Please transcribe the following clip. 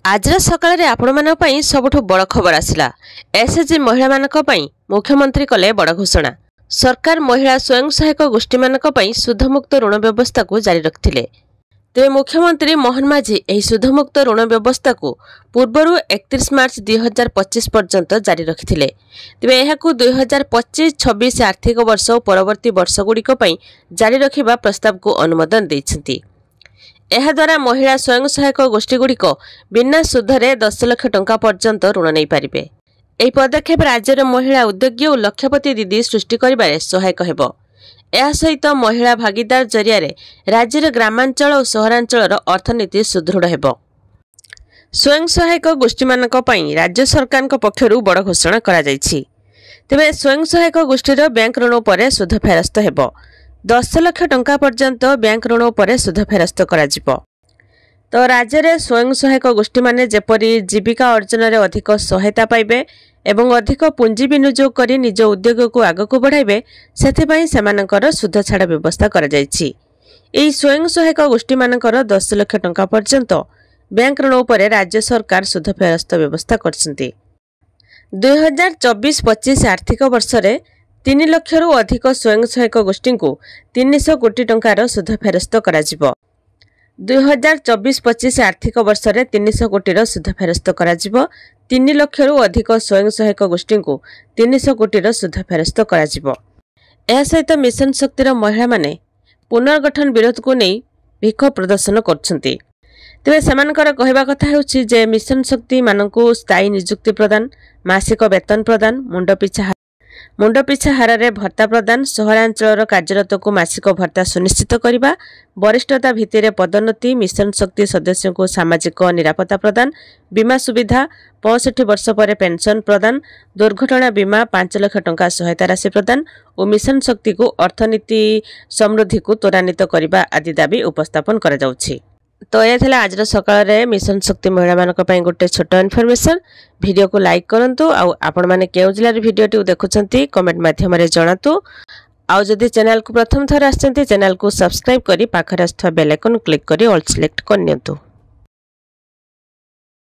आज सकाळे आपण सबुठ बड़ खबर आसला। एसएचजी महिला मुख्यमंत्री कले बड़ घोषणा। सरकार महिला स्वयं सहायक गोष्ठी सुधमुक्त ऋण व्यवस्था को जारी रखिले। तेज मुख्यमंत्री मोहन माझी यह सुधमुक्त ऋण व्यवस्था को पूर्वर 31 मार्च 2025 पर्यंत जारी रखिले। तेज यह 2025-26 आर्थिक वर्ष और परवर्ती वर्षगुड़िक जारी रखा प्रस्ताव को अनुमोदन देइछन्ति। यह द्वारा महिला स्वयं सहायक गोष्ठी गुड़िक बिना सुधरे 10 लाख टंका पर्यंत ऋण नहीं पारिबे। यह पदक्षेप राज्यर महिला उद्योगी और लक्षपति दीदी सृष्टि करिबारे सहायक हेबो। यह सहित महिला भागीदार जरिया राज्यर ग्रामांचल और सहरांचल अर्थनीति सुदृढ़ हेबो। स्वयं सहायक गोष्ठी मानक पई राज्य सरकार पक्षरु बड़ घोषणा करा जायछि। तेबे स्वयं सहायक गोष्ठीर बैंक ऋण पर सुध फेरस्त हेबो। 10 लाख टंका पर्यंत बैंक ऋण पर सुध फेरस्त करा जिवो। तो राज्य में स्वयं सहायक गोष्ठी माने जेपरी जीविका अर्जन में अधिक सहायता पाइबे एवं अधिक पुंजी विनियोग कर निज उद्योग को आगक बढ़ाइबे, सेथिपई सेमानकर सुध छाड़ व्यवस्था करा जायछि। एही स्वयं सहायक गोष्ठी मानकर 10 लाख टंका पर्यंत बैंक ऋण पर राज्य सरकार सुध फेरस्त व्यवस्था करछन्ति। 2024-25 आर्थिक वर्ष रे 3 लाख रु अधिक स्वयं सहायक गोष्ठी को 300 कोटी टंकार सुध फेरस्त करा जिवो। 2024-25 आर्थिक वर्ष रे 300 कोटी सुध फेरस्त करा जिवो। 3 लाख रु अधिक स्वयं सहायक गोष्ठी को 300 कोटी सुध फेरस्त करा जिवो। एहा सहित मिशन शक्तिर महिला माने पुनर्गठन विरोध को नहीं भिख प्रदर्शन करछन्ति। तेबे सेमानकर कहवा कथा हेउछि जे मिशन शक्ति मानकु स्थायी नियुक्ति प्रदान, मासिक वेतन प्रदान, मुंडपिछा हार रे भत्ता प्रदान, सहरांचल कार्यरत को मासिक भत्ता सुनिश्चित करने, वरिष्ठता भित्ति पदोन्नति, मिशन शक्ति सदस्यों को सामाजिक निरापत्ता प्रदान, बीमा सुविधा, 65 वर्ष पर पेंशन प्रदान, दुर्घटना बीमा 5 लाख टंका सहायता राशि प्रदान और मिशन शक्ति को अर्थनीति समृद्धि को त्वरान्वित करने आदि दाबी उपस्थापन करा जाउछि। तो यह था आज सकाळे मिशन शक्ति महिला मानक पई गोटे छोट इनफॉरमेशन। वीडियो को लाइक करंतु आउ आपण माने केउ जिल्ला रे वीडियो टी देखुछंती कमेंट माध्यम रे जणातु। आउ जदि चैनल को प्रथम थर आछंती चैनल को सब्सक्राइब करी पाखरे आस्थवा बेल आइकन क्लिक करी ऑल सिलेक्ट करनियंतु।